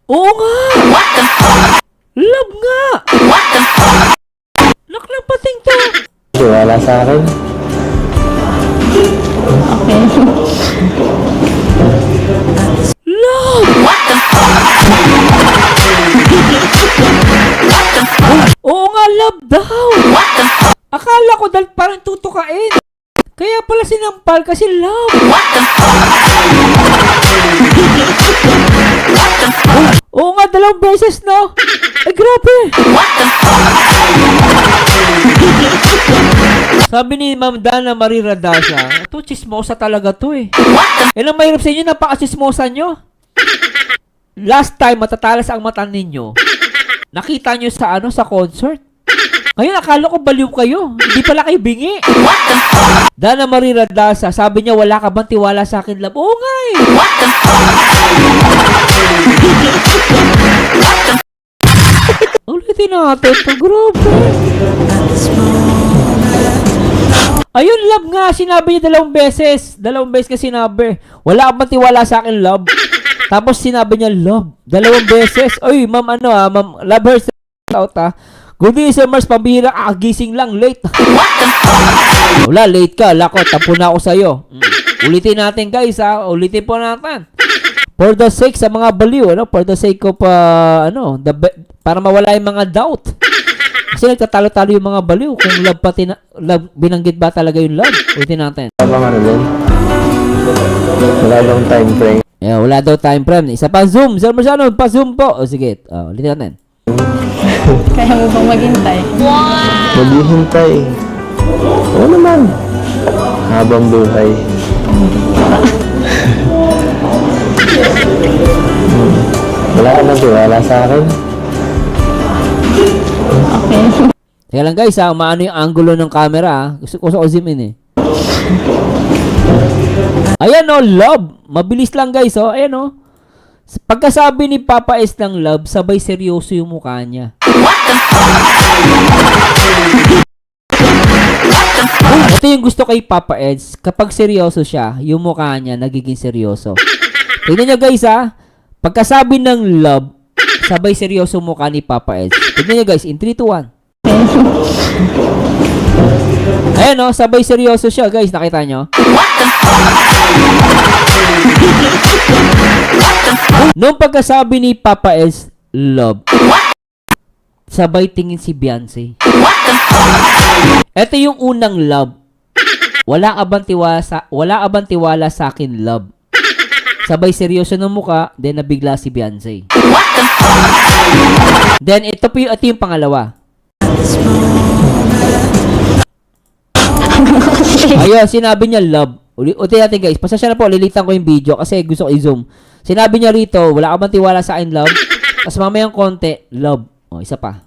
Oo nga! Love nga! Naklapating to! Wala sa akin. Okay. Love! Oo nga, love daw! Akala ko dahil parang tutukain. Kaya pala sinampal kasi love. Oo nga, 2 beses no? Ay, grabe! Sabi ni Ma'am Dana Marie Radasa, ito, chismosa talaga to eh. Yan ang mahirap sa inyo, napaka-chismosa nyo. Last time, matatalas ang mata ninyo. Nakita nyo sa sa concert. Ngayon, akala ko baliw kayo. Hindi pala kayo bingi. Dana Marie Radasa, sabi niya, wala ka bang tiwala sa akin, love? Oo nga eh. Ulitin natin ito, grabe. Ayun, love nga, sinabi niya 2 beses. 2 beses ka sinabi. Wala ka bang tiwala sa akin, love? Tapos sinabi niya, love. 2 beses. Oy, ma'am, ma'am, love her out Good day, Sir Mars, pambihira, gising lang, late. Wala, late ka, lako, tampo na ako sa'yo. Ulitin natin, guys, ulitin po natin. For the sake sa mga baliw, for the sake of, para mawala yung mga doubt. Kasi nagtatalo-talo yung mga baliw kung love pati love, binanggit ba talaga yung love. Ulitin natin. Wala daw time frame. Yeah, wala daw time frame. Isa pa zoom, Sir Mars, pa-zoom po. O, sige, ulitin natin. Kaya mo bang maghintay? Maghihintay. Oo naman. Habang buhay. Wala ka nang tiwala sa akin. Okay. Kaya lang guys, umaano yung angulo ng camera. Gusto ko zoom in eh. Ayan love. Mabilis lang guys ayan Pagkasabi ni Papa S ng love, sabay seryoso yung mukha niya. Ito yung gusto kay Papa Eds. Kapag seryoso siya, yung mukha niya nagiging seryoso. Tignan nyo guys pagkasabi ng love, sabay seryoso mukha ni Papa Eds. Tignan nyo guys, in 3, 2, 1. Ayan sabay seryoso siya guys, nakita nyo? Nung pagkasabi ni Papa S, love, sabay tingin si Beyonce. Ito yung unang love. Wala ka bang tiwala sa akin, love? Sabay seryoso ng muka, then nabigla si Beyonce. Then ito yung pangalawa. Ayun, sinabi niya love. Ulitin natin guys, pasensya na po, lilitan ko yung video kasi gusto ko i-zoom. Sinabi niya rito, wala ka bang tiwala sa akin, love? Tapos mamayang konti, love. O, isa pa.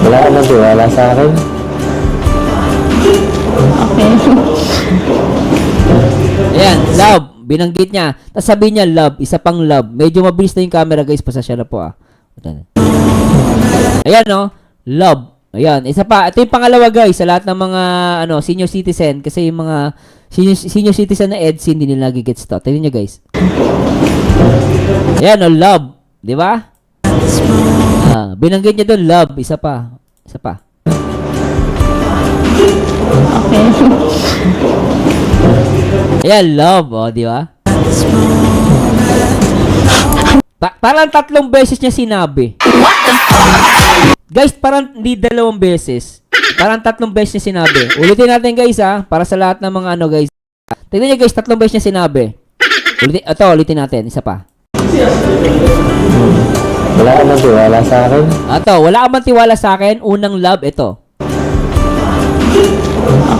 Wala ka bang tiwala sa akin? Okay. Ayan, love. Binanggit niya. Tapos sabi niya, love. Isa pang love. Medyo mabilis na yung camera guys, pasensya na po Ayan love. Ayan, isa pa. Ito yung pangalawa guys, sa lahat ng mga senior citizen kasi yung mga senior citizen na EDSA hindi nila nagigets to. Tingnan niyo guys. Ayan love, 'di ba? Binanggit niya doon love, isa pa. Isa pa. Okay. Ayan love, di ba? Parang 3 beses niya sinabi. Guys, parang hindi 2 beses. Parang 3 beses niya sinabi. Ulitin natin guys para sa lahat ng mga guys. Tingnan niyo guys, 3 beses niya sinabi. Ulitin natin, isa pa. Wala ka bang tiwala sa akin? Wala ka bang tiwala sa akin? Unang love, ito.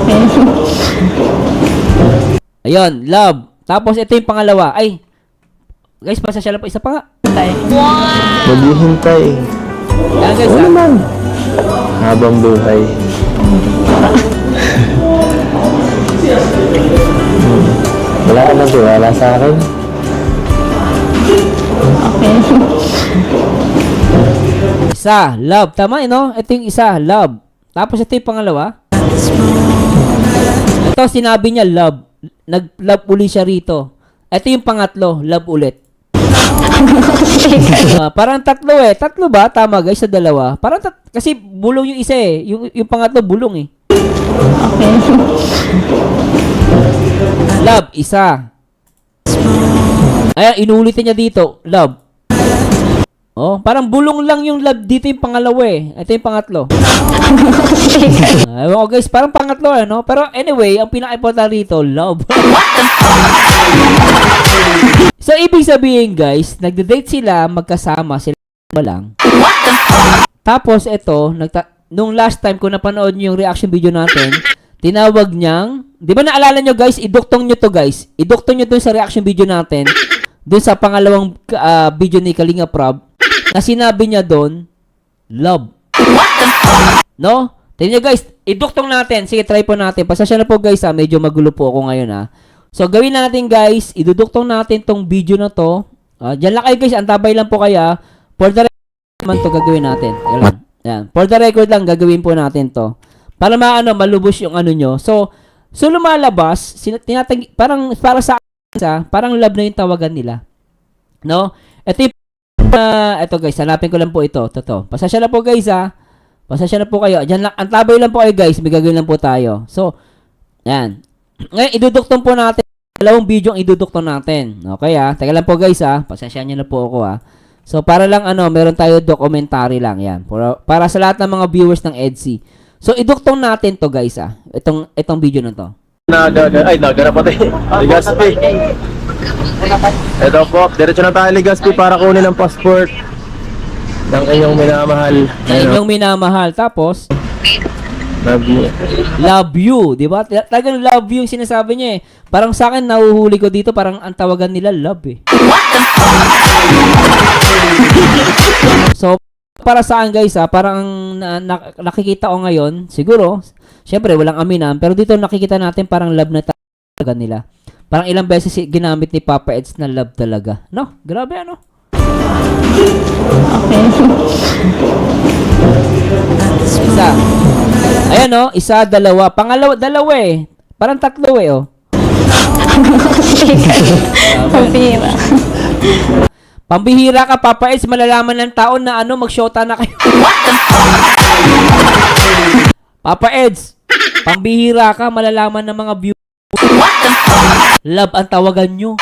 Okay. Ayun, love. Tapos ito yung pangalawa. Ay, guys, pasensya lang po. Isa pa nga. Maghihintay. Yan guys Oo naman. Habang buhay. Wala ka bang tiwala sa akin? Okay. Isa, love. Tama ito yung isa, love. Tapos ito yung pangalawa. Ito Ito, sinabi niya love. Nag-love uli siya rito. Ito yung pangatlo, love ulit. Parang tatlo eh. Tatlo ba? Tama guys, sa dalawa. Parang kasi bulong yung isa eh. Yung pangatlo bulong eh. Okay. Love, isa. Ayan, inuulitin niya dito. Love. Oh, parang bulong lang yung love dito yung pangalawa eh. Ito yung pangatlo. Ewan ko guys, parang pangatlo eh, no? Pero anyway, ang pinaka-important rito, love. So, ibig sabihin guys, nagde-date sila, magkasama sila lang. Tapos, ito, nung last time ko napanood nyo yung reaction video natin, tinawag niyang, di ba naalala nyo guys, iduktong nyo to guys. Iduktong nyo to sa reaction video natin, dun sa pangalawang video ni Kalinga Prab, na sinabi niya doon, love. No? Tingnan nyo guys, iduktong natin. Sige, try po natin. Pasasya na po guys medyo magulo po ako ngayon So, gawin natin guys, iduduktong natin tong video na to. Diyan lang kayo guys, antabay lang po kaya. For the record naman to gagawin natin. Yan. For the record lang, gagawin po natin to. Para malubos yung ano nyo. So lumalabas, parang para sa parang love na yung tawagan nila. No? Ito yung, ito guys, hanapin ko lang po ito. Toto. Pasasya na po guys Pasasya na po kayo. Diyan lang, antabay lang po kayo guys, may gagawin lang po tayo. So, yan. Ngayon, iduduktong po natin. Dalawang video ang iduduktong natin. Okay teka lang po guys pasensya nyo na po ako So, para lang meron tayo documentary lang yan. Para sa lahat ng mga viewers ng EDSI. So, iduktong natin to guys Itong video na to. Nagara pati. Legazpi. Ito po, diretso na tayo Legazpi para kunin ang passport ng inyong minamahal. Inyong minamahal. Tapos, love you, di ba? Talagang love you yung sinasabi niya eh. Parang sa akin, nahuhuli ko dito, parang ang tawagan nila love eh. So, para saan guys parang nakikita ko ngayon, siguro, syempre walang aminan, pero dito nakikita natin parang love na tawagan nila. Parang ilang beses ginamit ni Papa Eds na love talaga. No? Grabe Okay. Isa. Ayan isa, dalawa. Pangalawa, dalawa eh. Parang tatlo eh Pambira. Pambihira ka, Papa Eds, malalaman ng tao na magshota na kayo. Papa Eds, pambihira ka, malalaman ng mga viewers. Love ang tawagan nyo.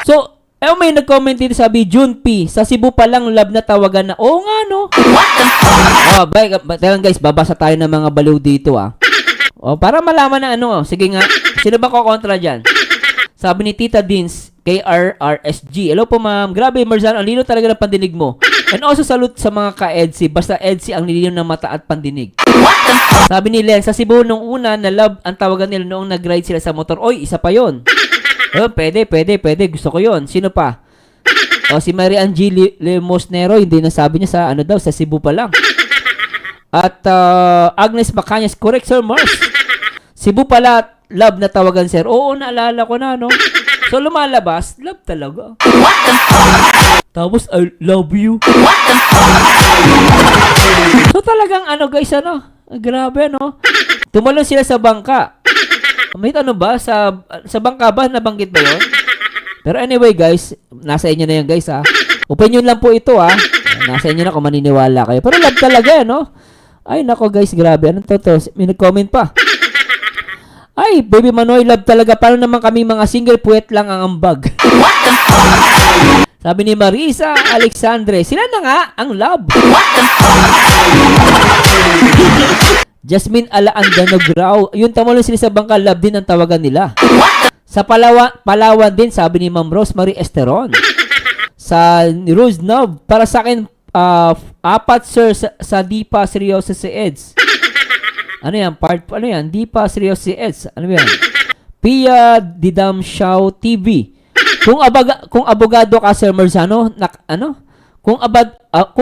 So, may nag-comment dito sabi, Junpy, sa Cebu pa lang love na tawagan na. Oo nga, no? Teka guys, babasa tayo ng mga baliw dito, para malaman na sige nga, sino ba kukontra dyan? Sabi ni Tita Dins, KRRSG. Hello po, ma'am. Grabe, Marzano, ang lino talaga ng pandinig mo. And also, salute sa mga ka-EDSI. Basta EDSI ang nilino ng mata at pandinig. Sabi ni Len, sa Cebu nung una na love ang tawagan nila noong nag-ride sila sa motor. Oy, isa pa yon. Pwede. Gusto ko yon. Sino pa? Si Mary Angie Lemosnero, hindi nasabi niya sa Cebu pa lang. At Agnes Macanyas, correct Sir Mars. Cebu pala, love na tawagan sir. Oo, naalala ko na, no? So, lumalabas, love talaga. Tapos, I love you. So, talagang guys, grabe, no? Tumalon sila sa bangka. May ba? Sa bangka ba? Nabanggit ba yun? Pero anyway, guys, nasa inyo na yan, guys, Opinion lang po ito, Nasa inyo na kung maniniwala kayo. Pero love talaga, no? Ay, nako, guys, grabe. Anong to? May nag-comment pa. Ay, Baby Manoy, love talaga. Paano naman kami mga single puwet lang ang ambag? Sabi ni Marisa Alexandre, sila na nga ang love. Jasmine Alaan Danograw, yun tamo lang sila sa bangka, love din ang tawagan nila. Sa Palawan din, sabi ni Ma'am Rosemary Esteron. Sa Rose Nov, para sa akin, 4 sir sa Dipa Seryoso si Eds. Ano yan? Dipa Seryoso si Eds. Ano yan? Pia Didam Shaw TV. Kung abogado ka Sir Marzano, kung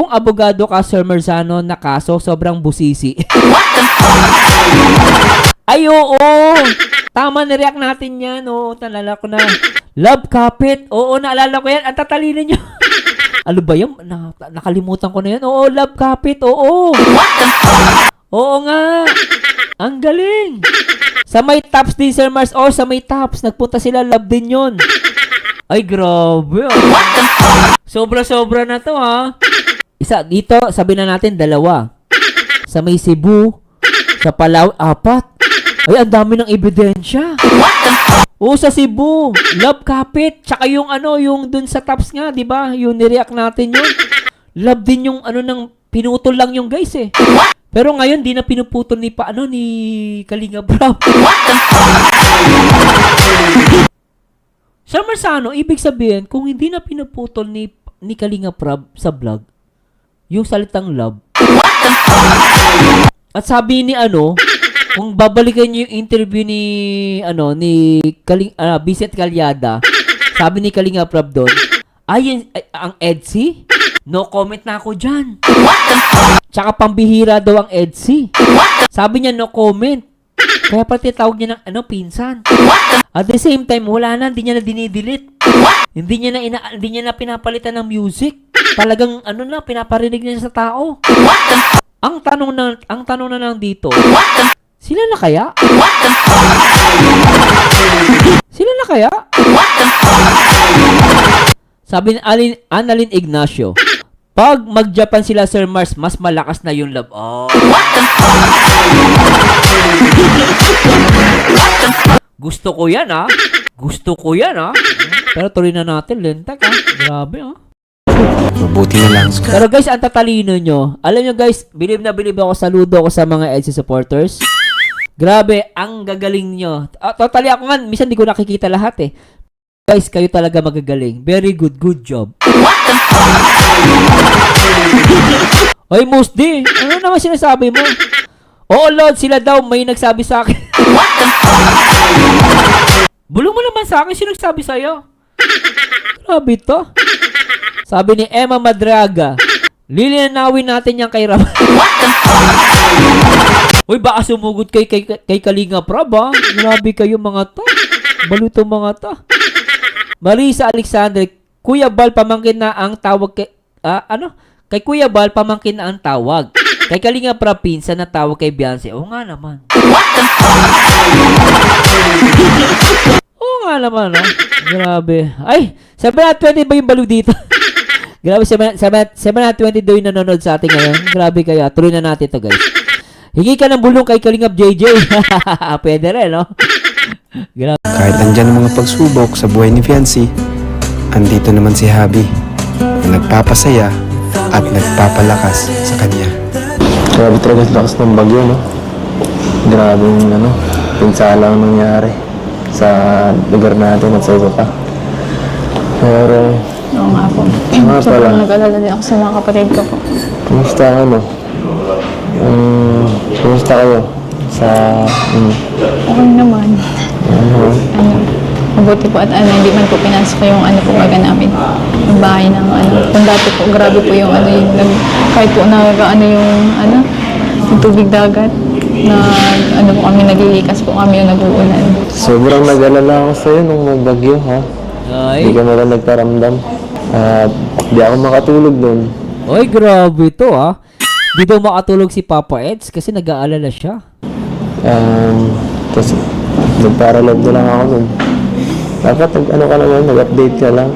abogado ka Sir Marzano na kaso, sobrang busisi. Ay, oo. Tama, na-react natin yan. Oo, naalala ko na. Love kapit. Oo, naalala ko yan. Ang tatalino nyo. Ano ba yun? Nakalimutan ko na yun. Oo, love kapit. Oo. Oo nga. Ang galing. Sa may tops din, Sir Mars. Oh, sa may tops. Nagpunta sila. Love din yun. Ay, grabe. Sobra-sobra na to, ha? Isa, dito, sabi na natin, 2. Sa may Cebu. Sa Palawan, 4. Ay, ang dami ng ebidensya. Oo, sa Cebu. Love kapit. Tsaka yung yung dun sa tops nga, di ba? Yung nireact natin yun. Love din yung ng pinutol lang yung guys eh. Pero ngayon, di na pinuputol ni Kalinga Prab. Sir Marsano, ibig sabihin, kung hindi na pinuputol ni Kalinga Prab sa vlog, yung salitang love, at sabi ni kung babalikan niyo yung interview ni Vincent Calyada, sabi ni Kalinga Prab doon, ang EDSI, no comment na ako dyan. Tsaka pambihira daw ang EDSI. Sabi niya no comment. Kaya pati tawag niya ng pinsan. At the same time, wala na, hindi niya na dinidelete. Hindi niya na pinapalitan ng music. Talagang pinaparinig niya sa tao. Ang tanong na lang dito, sila na kaya? Sila na kaya? Sabi ni Annalyn Ignacio, pag mag-Japan sila, Sir Mars, mas malakas na yung love. Oh. Gusto ko yan, ha? Gusto ko yan, ha? Pero tuloy na natin, Lentek, ha? Grabe, ha? Mabuti na lang. Pero guys, ang tatalino nyo. Alam nyo guys, bilib na bilib ako, saludo ako sa mga EDSI supporters. Grabe, ang gagaling nyo. Totally ako nga, minsan di ko nakikita lahat eh. Guys, kayo talaga magagaling. Very good, good job. Oy, Musdi, ano naman sinasabi mo? Oo, Lord, sila daw may nagsabi sa akin. Bulong mo naman sa akin, sino nagsabi sa'yo? Grabe to. Sabi ni Emma Madraga, lilinawin natin yung kay Ram. Uy, baka sumugod kay Kalinga Prab, ha? Grabe kayo mga to. Baluto mga to. Marisa Alexander, Kuya Bal, pamangkin na ang tawag kay... Kay Kuya Bal, pamangkin na ang tawag. Kay Kalinga Prab, pinsan na tawag kay Beyonce. Oo nga naman. Oo nga naman, ha? Grabe. Ay, 720 ba yung balo dito? Grabe, 720 daw yung nanonood sa atin ngayon. Grabe kaya. Tuloy na natin ito, guys. Hingi ka ng bulong kay Kalingap JJ. Pwede rin, no? Grabe. Kahit andyan ang mga pagsubok sa buhay ni Fiancé, andito naman si Habi na nagpapasaya at nagpapalakas sa kanya. Grabe talaga lakas ng bagyo, no? Grabe yung pinsalang nangyari sa lugar natin at sa iba pa. Pero, Oo nga po. pala. Sobrang nag-alala din ako sa mga kapatid ko po. kumusta kumusta kayo sa Okay naman. Mabuti po at hindi man po pinasok ko yung po baga namin. Yung bahay ng Kung dati po, grabe po yung kahit po yung tubig dagat na po kami naglilikas po kami yung nag-uulan. sobrang nag-alala ako sa'yo nung magbagyo, ha? Ay. Hindi ka na lang nagparamdam. Di ako makatulog nun. Oy, grabe to, ha? Di daw makatulog si Papa Eds kasi nag-aalala siya. Kasi nagparalab na lang ako nun. Dapat nag-update ka lang.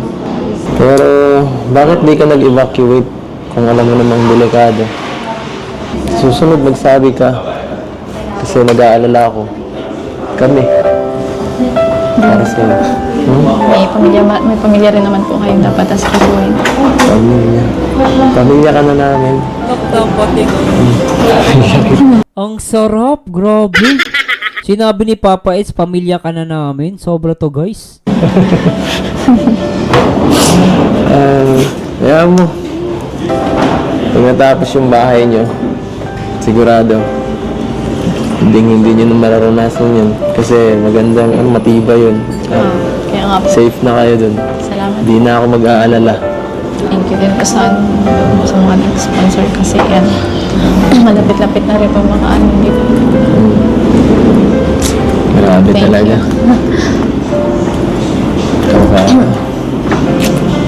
Pero bakit di ka nag-evacuate kung alam mo namang delikado? Susunod magsabi ka kasi nag-aalala ako. Kami. Para sa'yo. May pamilya rin naman po kayong dapat asikasuhin. Pamilya. Pamilya ka na namin. Ang sarap, grabe. Sinabi ni Papa Eds, pamilya ka na namin. Sobra to, guys. Kaya mo. Pag natapos yung bahay nyo, sigurado, hindi nyo na mararanasan yun. Kasi magandang, matibay yun. Kaya nga po. Safe na kayo dun. Salamat. Hindi na ako mag-aalala. Thank you din po sa mga nag-sponsor kasi malapit-lapit na rin po mga dito. Grabe Thank talaga.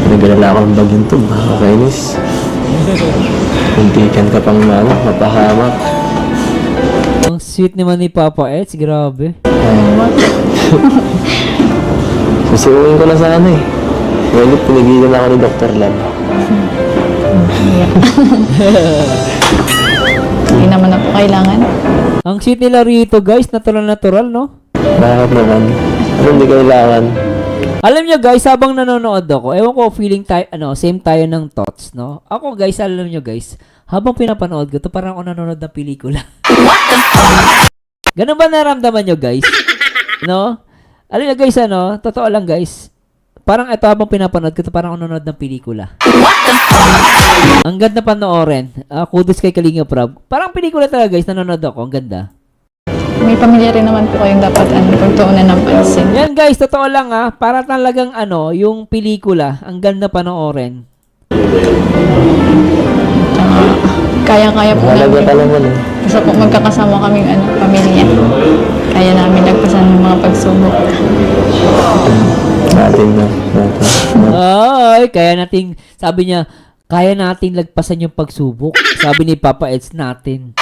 Pinag-alala Dala ko ng bagyong to, makakainis. Kuntikan ka pang mapahamak. Ang sweet naman ni Papa Eds, grabe. Susuuin ko na sana eh. Ngayon, pinigilan ako ni Dr. Lab. Hindi naman na po kailangan. Ang sweet nila rito guys, natural no? Bakit naman? Ano hindi kailangan? Alam nyo guys, habang nanonood ako, ewan ko feeling tayo, same tayo ng thoughts, no? Ako guys, alam nyo guys, habang pinapanood ko to parang ako nanonood ng pelikula. Ganun ba naramdaman nyo guys? No? Alam nyo guys, totoo lang guys, parang ito habang pinapanood ko to parang ako nanonood ng pelikula. Ang ganda panoorin. Kudos kay Kalinga Prab. Parang pelikula talaga guys, nanonood ako, ang ganda. May pamilya rin naman po kayong dapat pagtuunan ng pansin. Yan guys, totoo lang para talagang yung pelikula, ang ganda panoorin. Kaya-kaya po Mahalaga namin. ka naman eh. Basta po magkakasama kaming pamilya. Kaya namin lagpasan ng mga pagsubok. Natin. Ay, sabi niya, kaya nating lagpasan yung pagsubok. Sabi ni Papa Eds natin.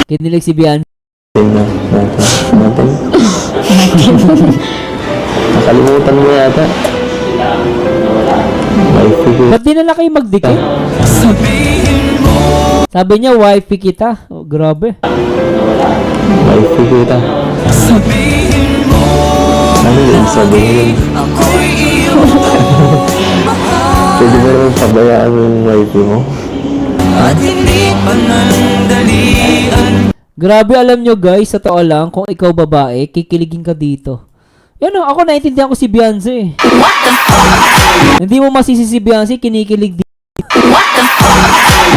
Kinilig si Bian. Natin. Nakalimutan mo yata. Wifey ko. Ba't di na lang kayo magdikit? Sabi niya, wifey kita. Oh, grabe. Wifey ko ita. Ano yun? Sabihin yun. Pwede mo naman pabayaan yung wifey mo? Grabe, alam nyo guys, sa totoo lang, kung ikaw babae, kikiligin ka dito. Yan ako naiintindihan ko si Beyonce. Hindi mo masisi si Beyonce, kinikilig dito.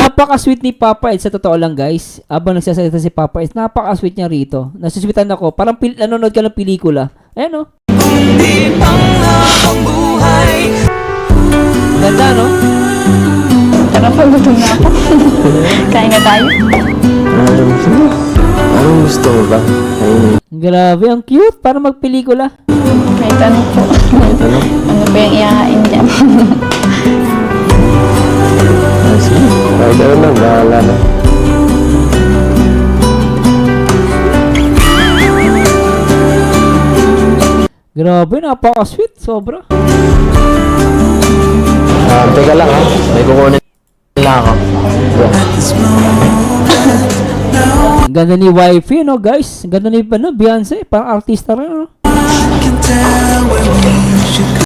Napaka-sweet ni Papa Ed, sa totoo lang guys. Habang nagsasalita si Papa Ed, napaka-sweet niya rito. Nasusweetan ako, parang nanonood ka ng pelikula. Ayan Ganda, no? Tara po, gutom na ako. Kain na tayo. Anong gusto mo ba? Ayun. Grabe, ang cute. Para magpelikula. Kahit ano po. Ano? Ano ba yung ihahain dyan? Sige. Kahit ano lang, bahala na. Grabe, napaka-sweet. Sobra. Teka lang ha. May kukunin lang ako. Ang ganda ni wifey, no guys? Ang ganda ni Beyonce. Parang artista rin, no?